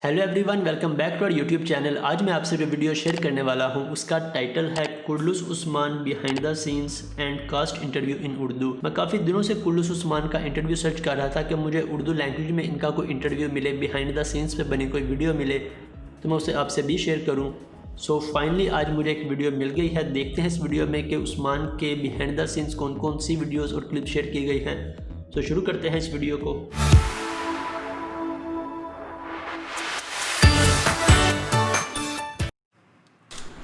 Hello everyone, welcome back to our YouTube channel. आज मैं आपसे जो वीडियो शेयर करने वाला हूं उसका टाइटल है Kurulus Osman behind the scenes and cast interview in Urdu. मैं काफ़ी दिनों से कुर्लुस उस्मान का इंटरव्यू सर्च कर रहा था कि मुझे उर्दू लैंग्वेज में इनका कोई इंटरव्यू मिले, बिहाइंड द सीन्स पे बनी कोई वीडियो मिले तो मैं उसे आपसे भी शेयर करूँ। सो फाइनली आज मुझे एक वीडियो मिल गई है। देखते हैं इस वीडियो में कि उस्मान के बिहाइंड द सीन्स कौन कौन सी वीडियोज़ और क्लिप शेयर की गई हैं। तो शुरू करते हैं इस वीडियो को।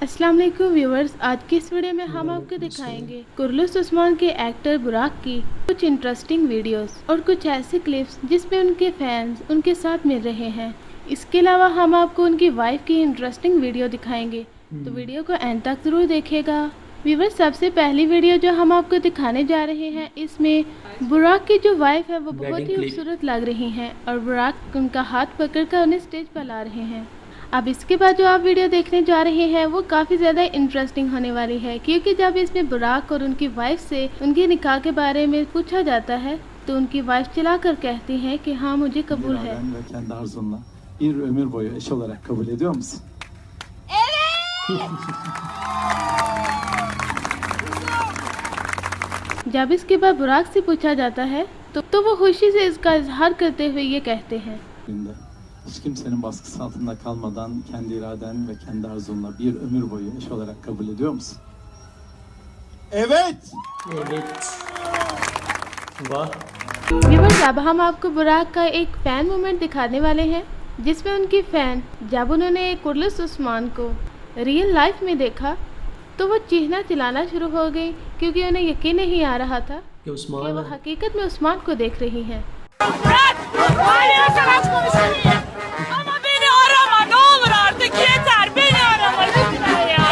अस्सलाम वालेकुम व्यूवर्स, आज की इस वीडियो में हम आपको दिखाएंगे कुर्लुस उस्मान के एक्टर बुराक की कुछ इंटरेस्टिंग वीडियोस और कुछ ऐसे क्लिप्स जिसमें उनके फैंस उनके साथ मिल रहे हैं। इसके अलावा हम आपको उनकी वाइफ की इंटरेस्टिंग वीडियो दिखाएंगे, तो वीडियो को एंड तक जरूर देखिएगा। व्यूवर्स, सबसे पहली वीडियो जो हम आपको दिखाने जा रहे हैं, इसमें बुराक की जो वाइफ है वो बहुत ही खूबसूरत लग रही हैं और बुराक उनका हाथ पकड़कर उन्हें स्टेज पर ला रहे हैं। अब इसके बाद जो आप वीडियो देखने जा रहे हैं वो काफ़ी ज़्यादा इंटरेस्टिंग होने वाली है, क्योंकि जब इसमें बुराक और उनकी वाइफ से उनके निकाह के बारे में पूछा जाता है तो उनकी वाइफ चिल्लाकर कहती हैं कि हाँ, मुझे कबूल है। bir ömür boyu eş olarak kabul ediyor musun? जब इसके बाद बुराक से पूछा जाता है तो वो खुशी से इसका इजहार करते हुए ये कहते हैं, Hiç kimsenin baskısı altında kalmadan kendi iraden ve kendi arzunla bir ömür boyu eş olarak kabul ediyor musun? Evet. वाह। व्यूअर्स, अब हम आपको बुराक का एक फ़ैन मोमेंट दिखाने वाले हैं जिसमें उनकी फ़ैन जब उन्होंने कुर्लुस उस्मान को रियल लाइफ में देखा तो वो चीखना चिल्लाना शुरू हो गई, क्योंकि उन्हें यकीन नहीं आ रहा था कि वो हकीकत में उस्मान को देख रही हैं। Ama beni arama, ne olur artık yeter, beni arama lütfen ya.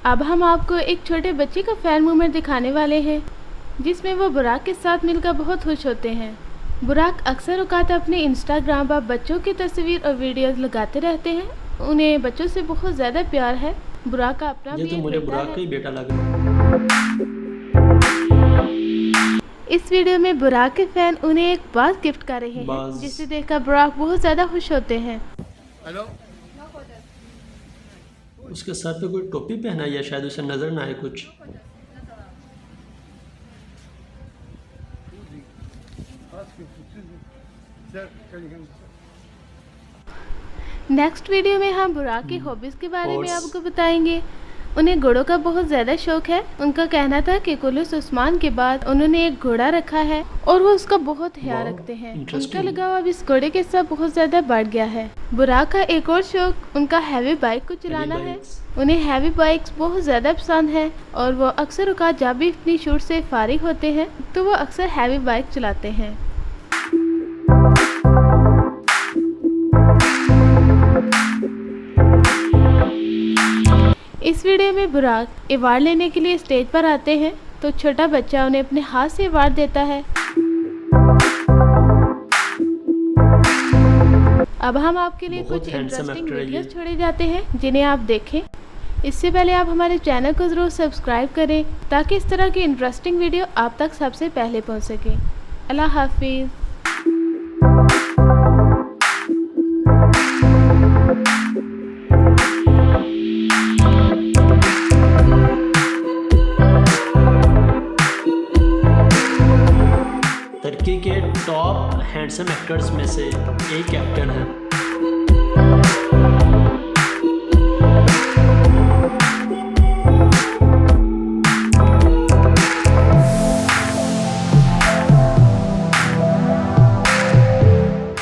अब हम आपको एक छोटे बच्चे का फ़ैन मोमेंट दिखाने वाले हैं जिसमें वो बुराक के साथ मिलकर बहुत खुश होते हैं। बुराक अक्सर औकात अपने इंस्टाग्राम पर बच्चों की तस्वीर और वीडियोस लगाते रहते हैं। उन्हें बच्चों से बहुत ज़्यादा प्यार है। बुराक का अपना भी तो मुझे बुराक का ही बेटा लग रहा है। इस वीडियो में बुराक के फैन उन्हें एक बाज गिफ्ट कर रहे हैं, जिसे देखकर बुराक बहुत ज़्यादा खुश होते हैं। उसके सर पे कोई टोपी पहना या शायद उसे नजर ना आए कुछ। नेक्स्ट वीडियो में हम बुराक की हॉबीज़ के बारे में आपको बताएंगे। उन्हें घोड़ों का बहुत ज़्यादा शौक है। उनका कहना था कि कुर्लुस उस्मान के बाद उन्होंने एक घोड़ा रखा है और वो उसका बहुत ख्याल रखते हैं। उनका लगाव अब इस घोड़े के साथ बहुत ज़्यादा बढ़ गया है। बुराक का एक और शौक उनका हैवी बाइक को चलाना है। उन्हें हैवी बाइक्स बहुत ज़्यादा पसंद है और वो अक्सर औकात जब भी अपनी शूट से फारिग होते हैं तो वो अक्सर हैवी बाइक चलाते हैं। इस वीडियो में बुराक अवार्ड लेने के लिए स्टेज पर आते हैं तो छोटा बच्चा उन्हें अपने हाथ से अवार्ड देता है। अब हम आपके लिए कुछ इंटरेस्टिंग वीडियोस छोड़े जाते हैं जिन्हें आप देखें। इससे पहले आप हमारे चैनल को ज़रूर सब्सक्राइब करें ताकि इस तरह की इंटरेस्टिंग वीडियो आप तक सबसे पहले पहुंच सके। अल्लाह हाफिज़। टर्की के टॉप हैंडसम एक्टर्स में से एक एक्टर है।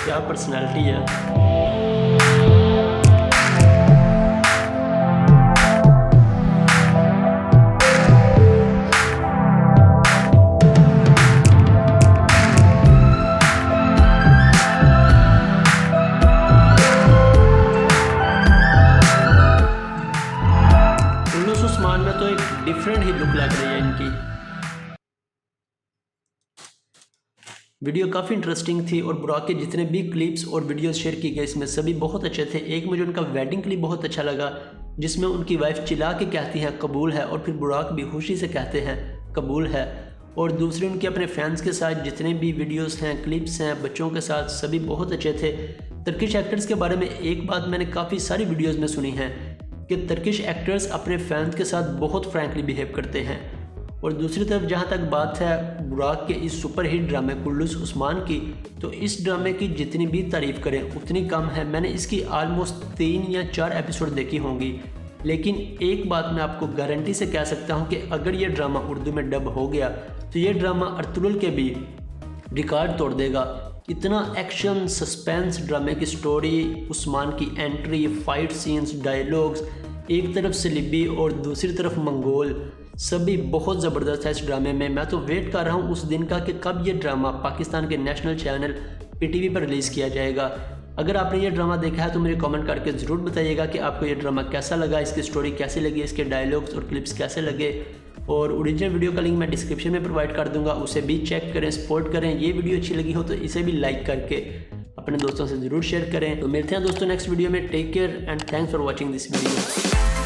क्या पर्सनालिटी है। उस्मान में तो एक डिफरेंट ही लुक लग रही है इनकी। वीडियो काफ़ी इंटरेस्टिंग थी और बुराक के जितने भी क्लिप्स और वीडियोस शेयर की गए इसमें सभी बहुत अच्छे थे। एक मुझे उनका वेडिंग क्लिप बहुत अच्छा लगा जिसमें उनकी वाइफ चिल्ला के कहती है कबूल है और फिर बुराक भी खुशी से कहते हैं कबूल है। और दूसरे उनके अपने फैंस के साथ जितने भी वीडियोस हैं, क्लिप्स हैं, बच्चों के साथ सभी बहुत अच्छे थे। तुर्किश एक्टर्स के बारे में एक बात मैंने काफ़ी सारी वीडियोस में सुनी है कि तुर्किश एक्टर्स अपने फैंस के साथ बहुत फ्रैंकली बिहेव करते हैं। और दूसरी तरफ जहाँ तक बात है बुराक के इस सुपरहिट ड्रामे कुर्लुस उस्मान की, तो इस ड्रामे की जितनी भी तारीफ़ करें उतनी कम है। मैंने इसकी आलमोस्ट 3 या 4 एपिसोड देखी होंगी, लेकिन एक बात मैं आपको गारंटी से कह सकता हूँ कि अगर ये ड्रामा उर्दू में डब हो गया तो ये ड्रामा अर्तुगरुल के भी रिकॉर्ड तोड़ देगा। इतना एक्शन सस्पेंस ड्रामे की स्टोरी, उस्मान की एंट्री, फाइट सीन्स, डायलॉग्स, एक तरफ से लिबी और दूसरी तरफ मंगोल, सभी बहुत ज़बरदस्त है इस ड्रामे में। मैं तो वेट कर रहा हूँ उस दिन का कि कब ये ड्रामा पाकिस्तान के नेशनल चैनल PTV पर रिलीज़ किया जाएगा। अगर आपने ये ड्रामा देखा है तो मुझे कमेंट करके ज़रूर बताइएगा कि आपको ये ड्रामा कैसा लगा, इसकी स्टोरी कैसी लगी, इसके डायलॉग्स और क्लिप्स कैसे लगे। और ओरिजिनल वीडियो का लिंक मैं डिस्क्रिप्शन में प्रोवाइड कर दूंगा, उसे भी चेक करें, सपोर्ट करें। ये वीडियो अच्छी लगी हो तो इसे भी लाइक करके अपने दोस्तों से ज़रूर शेयर करें। तो मिलते हैं दोस्तों नेक्स्ट वीडियो में। Take care and thanks for watching this video.